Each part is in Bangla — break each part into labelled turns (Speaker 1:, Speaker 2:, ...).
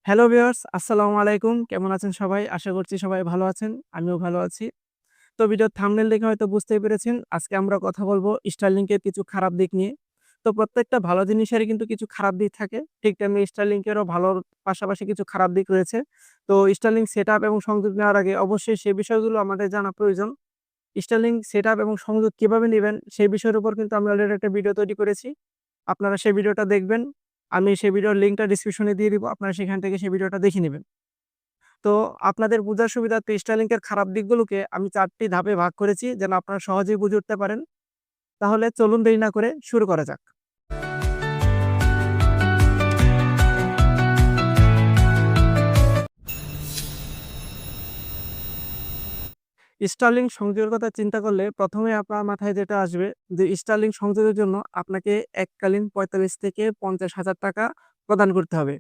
Speaker 1: হ্যালো ভিউয়ার্স, আসসালামু আলাইকুম। কেমন আছেন সবাই? আশা করছি সবাই ভালো আছেন। আমিও ভালো আছি। তো ভিডিওর থাম্বনেল দেখে হয়তো বুঝতেই পেরেছেন, আজকে আমরা কথা বলব Starlink এর কিছু খারাপ দিক নিয়ে। তো প্রত্যেকটা ভালো জিনিসেরই কিন্তু কিছু খারাপ দিক থাকে। ঠিক তেমনি Starlink এরও ভালোর পাশাপাশি কিছু খারাপ দিক রয়েছে। তো Starlink সেটআপ এবং সংযোগ নেওয়ার আগে অবশ্যই সেই বিষয়গুলো আমাদের জানা প্রয়োজন। Starlink সেটআপ এবং সংযোগ কিভাবে নিবেন সেই বিষয়ের উপর কিন্তু আমি অলরেডি একটা ভিডিও তৈরি করেছি। আপনারা সেই ভিডিওটা দেখবেন। আমি সেই ভিডিওর লিঙ্কটা ডেসক্রিপশনে দিয়ে দিব। আপনারা সেখান থেকে সেই ভিডিওটা দেখে নিবেন। তো আপনাদের বুঝার সুবিধার্থে Starlink এর খারাপ দিকগুলোকে আমি ৪ টি ধাপে ভাগ করেছি যেন আপনারা সহজেই বুঝে উঠতে পারেন। তাহলে চলুন দেরি না করে শুরু করা যাক। Starlink সংযোগের কথা চিন্তা করলে ১ম এ আপনার মাথায় যেটা আসবে যে Starlink সংযোগের জন্য আপনাকে এককালীন ৪৫ থেকে ৫০,০০০ টাকা প্রদান করতে হবে।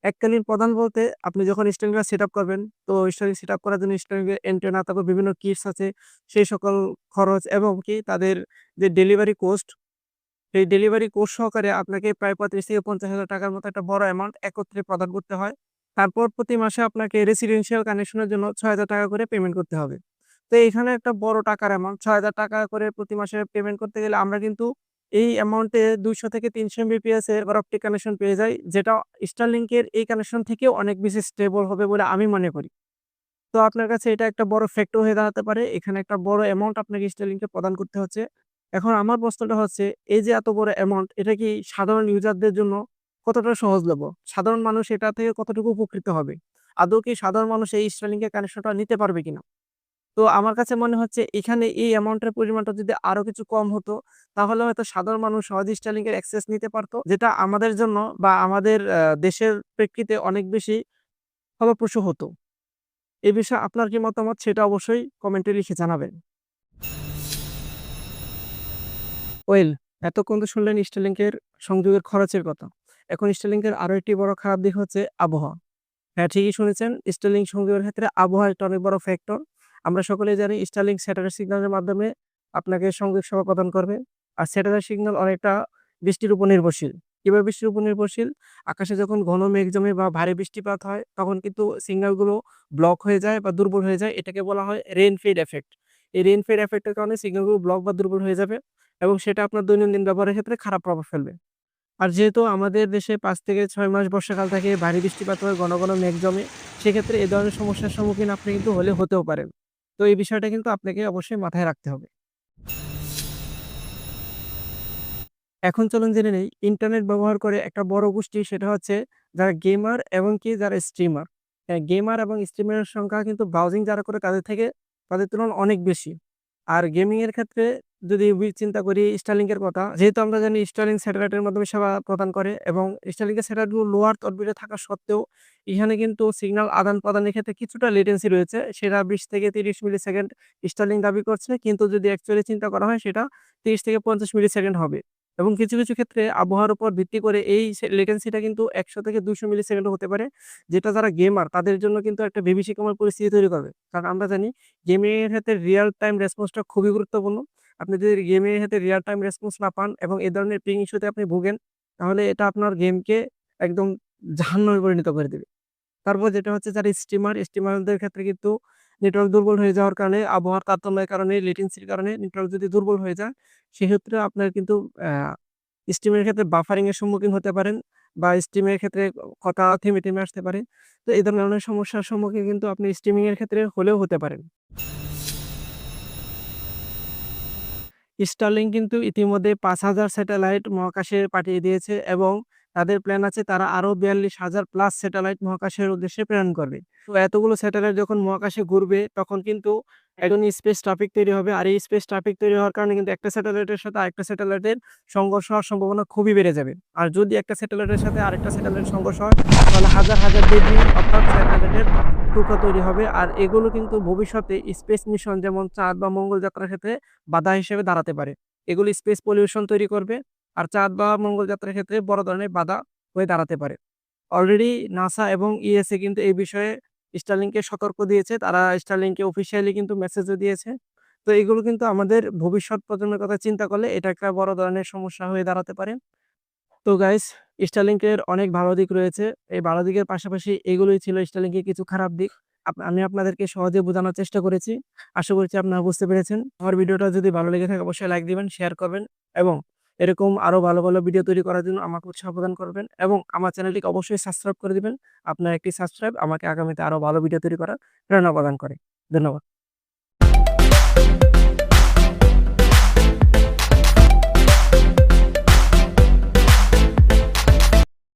Speaker 1: এককালীন প্রদান বলতে আপনি যখন Starlink টা সেটআপ করবেন, তো Starlink সেটআপ করার জন্য Starlink এর অ্যান্টেনা, তারপর বিভিন্ন কিটস আছে, সেই সকল খরচ এবং কি তাদের যে ডেলিভারি কোস্ট, সেই ডেলিভারি কোস্ট সহকারে আপনাকে প্রায় ৩৫ থেকে ৫০,০০০ টাকার মতো একটা বড় অ্যামাউন্ট একত্রে প্রদান করতে হয়। তারপর প্রতি মাসে আপনাকে রেসিডেন্সিয়াল কানেকশনের জন্য ৳৬,০০০ করে পেমেন্ট করতে হবে। তো এখানে একটা বড় টাকার অ্যামাউন্ট ৳৬,০০০ করে প্রতি মাসে পেমেন্ট করতে গেলে আমরা কিন্তু এই অ্যামাউন্টে ২০০ থেকে ৩০০ এমবিপিএস এর ফাইবার অপটিক কানেকশন পেয়ে যাই, যেটা Starlink এর এই কানেকশন থেকেও অনেক বেশি স্টেবল হবে বলে আমি মনে করি। তো আপনার কাছে এটা একটা বড় ফ্যাক্টর হয়ে দাঁড়াতে পারে। এখানে একটা বড় অ্যামাউন্ট আপনাকে Starlink কে প্রদান করতে হচ্ছে। এখন আমার প্রশ্নটা হচ্ছে, এই যে এত বড় অ্যামাউন্ট, এটা কি সাধারণ ইউজারদের জন্য কতটা সহজলভ্য? সাধারণ মানুষ এটা থেকে কতটুকু উপকৃত হবে? আদৌ কি সাধারণ মানুষ এই Starlink এর কানেকশনটা নিতে পারবে কিনা? তো আমার কাছে মনে হচ্ছে এখানে এই অ্যামাউন্টের পরিমাণটা যদি আরো কিছু কম হতো, তাহলে হয়তো সাধারণ মানুষ সহজে Starlink এর অ্যাক্সেস নিতে পারত। যেটা আমাদের জন্য বা আমাদের দেশের প্রেক্ষিতে অনেক বেশি ফলপ্রসূ হতো। এ বিষয়ে আপনার কি মতামত সেটা অবশ্যই কমেন্টে লিখে জানাবেন। ওয়েল, এতক্ষণ তো শুনলেন Starlink এর সংযোগের খরচের কথা। এখন Starlink এর আরো একটি বড় খারাপ দিক হচ্ছে আবহাওয়া। হ্যাঁ, ঠিকই শুনেছেন। Starlink সংযোগের ক্ষেত্রে আবহাওয়া একটা অনেক বড় ফ্যাক্টর। আমরা সকলেই জানি Starlink স্যাটেলাইট সিগন্যালের মাধ্যমে আপনাকে সংযোগ সেবা প্রদান করবে। আর স্যাটেলাইট সিগন্যাল অনেকটা বৃষ্টির উপর নির্ভরশীল। কিভাবে বৃষ্টির উপর নির্ভরশীল? আকাশে যখন ঘন মেঘ জমে বা ভারী বৃষ্টিপাত হয়, তখন কিন্তু সিগন্যালগুলো ব্লক হয়ে যায় বা দুর্বল হয়ে যায়। এটাকে বলা হয় রেইন ফেড ইফেক্ট। এই রেইন ফেড ইফেক্টের কারণে সিগন্যালগুলো ব্লক বা দুর্বল হয়ে যাবে এবং সেটা আপনার দৈনন্দিন ব্যবহারের ক্ষেত্রে খারাপ প্রভাব ফেলবে। আর যেহেতু আমাদের দেশে ৫ থেকে ৬ মাস বর্ষাকাল থাকে, ভারী বৃষ্টিপাত হয়, ঘন, ঘন মেঘ জমে। সেক্ষেত্রে এ ধরনের সমস্যার সম্মুখীন আপনি কিন্তু হতেও পারেন। তো এই বিষয়টা কিন্তু আপনাকে অবশ্যই মাথায় রাখতে হবে। এখন চলুন জেনে নেই ইন্টারনেট ব্যবহার করে একটা বড় গোষ্ঠী, সেটা হচ্ছে যারা গেমার এবং কি যারা স্ট্রিমার। হ্যাঁ, গেমার এবং স্ট্রিমারের সংখ্যা কিন্তু ব্রাউজিং যারা করে তাদের তুলনায় অনেক বেশি। আর গেমিং এর ক্ষেত্রে যদি চিন্তা করি Starlink এর কথা, যেহেতু আমরা জানি Starlink স্যাটেলাইটের মাধ্যমে সেবা প্রদান করে এবং Starlink এর স্যাটেলাইট গুলো লো আর্থ অরবিটে থাকা সত্ত্বেও এখানে কিন্তু সিগন্যাল আদান-প্রদানের ক্ষেত্রে কিছুটা লেটেন্সি রয়েছে। সেটা ২০ থেকে ৩০ মিলিসেকেন্ড Starlink দাবি করছে। কিন্তু যদি অ্যাকচুয়ালি চিন্তা করা হয় সেটা ৩০ থেকে ৫০ মিলিসেকেন্ড হবে। এবং কিছু, কিছু ক্ষেত্রে আবহাওয়ার উপর ভিত্তি করে এই লেটেন্সিটা কিন্তু ১০০ থেকে ২০০ মিলিসেকেন্ডও হতে পারে। যেটা যারা গেমার তাদের জন্য কিন্তু একটা বিভীষিকাময় পরিস্থিতি তৈরি করবে। কারণ আমরা জানি গেমিং এর ক্ষেত্রে রিয়াল টাইম রেসপন্সটা খুবই গুরুত্বপূর্ণ। আপনি যদি গেমিং এর ক্ষেত্রে রিয়াল টাইম রেসপন্স না পান এবং এ ধরনের পিং ইস্যুতে আপনি ভোগেন, তাহলে এটা আপনার গেমকে একদম জাহান্নামে পরিণত করে দিবে। তারপর যেটা হচ্ছে যারা স্টিমারদের ক্ষেত্রে কিন্তু নেটওয়ার্ক দুর্বল হয়ে যাওয়ার কারণে, আবহাওয়ার তারতম্যের কারণে, লেটেন্সির কারণে নেটওয়ার্ক যদি দুর্বল হয়ে যায়, সেক্ষেত্রে আপনার কিন্তু স্টিমের ক্ষেত্রে বাফারিং এর সম্মুখীন হতে পারেন বা স্টিমের ক্ষেত্রে কথা থেমে, থেমে আসতে পারে। তো এই ধরনের সমস্যার সম্মুখীন কিন্তু আপনি স্ট্রিমিং এর ক্ষেত্রে হলেও হতে পারেন। Starlink কিন্তু ইতিমধ্যে ৫,০০০ স্যাটেলাইট মহাকাশে পাঠিয়ে দিয়েছে এবং তাদের প্ল্যান আছে তারা আরো ৪২,০০০ প্লাস স্যাটেলাইট মহাকাশের উদ্দেশ্যে প্রেরণ করবে। তো এতগুলো স্যাটেলাইট যখন মহাকাশে ঘুরবে, তখন কিন্তু একজন স্পেস ট্রাফিক তৈরি হবে। আর এই স্পেস ট্রাফিক তৈরি হওয়ার কারণে কিন্তু একটা স্যাটেলাইটের সাথে আরেকটা স্যাটেলাইটের সংঘর্ষ হওয়ার সম্ভাবনা খুবই বেড়ে যাবে। আর যদি একটা স্যাটেলাইটের সাথে আরেকটা স্যাটেলাইট সংঘর্ষ হয়, তাহলে হাজার, হাজার ডিগ্রি অর্থাৎ স্যাটেলাইটের টুকরা তৈরি হবে। আর এগুলো কিন্তু ভবিষ্যতে স্পেস মিশন যেমন চাঁদ বা মঙ্গল যাত্রার ক্ষেত্রে বাধা হিসেবে দাঁড়াতে পারে। এগুলি স্পেস পলিউশন তৈরি করবে। আর চাঁদ বা মঙ্গল যাত্রার ক্ষেত্রে বড় ধরনের বাধা হয়ে দাঁড়াতে পারে। অলরেডি নাসা এবং ইএসএ কিন্তু এই বিষয়ে Starlink-কে সতর্ক দিয়েছে। তারা Starlink-কে অফিসিয়ালি কিন্তু মেসেজও দিয়েছে। তো এগুলো কিন্তু আমাদের ভবিষ্যৎ প্রজন্মের কথা চিন্তা করলে এটা একটা বড় ধরনের সমস্যা হয়ে দাঁড়াতে পারে। তো গাইস, স্টারলিংকের অনেক ভালো দিক রয়েছে। এই ভালো দিকের পাশাপাশি এগুলোই ছিল স্টারলিংকের কিছু খারাপ দিক। আমি আপনাদেরকে সহজে বোঝানোর চেষ্টা করেছি। আশা করছি আপনারা বুঝতে পেরেছেন। আমার ভিডিওটা যদি ভালো লেগে থাকে অবশ্যই লাইক দিবেন, শেয়ার করবেন এবং এরকম আরো ভালো, ভালো ভিডিও তৈরি করার জন্য আমাকে উৎসাহ প্রদান করবেন এবং আমার চ্যানেলটিকে অবশ্যই সাবস্ক্রাইব করে দিবেন। আপনার একটি সাবস্ক্রাইব আমাকে আগামীতে আরো ভালো ভিডিও তৈরি করার প্রেরণা প্রদান করে। ধন্যবাদ।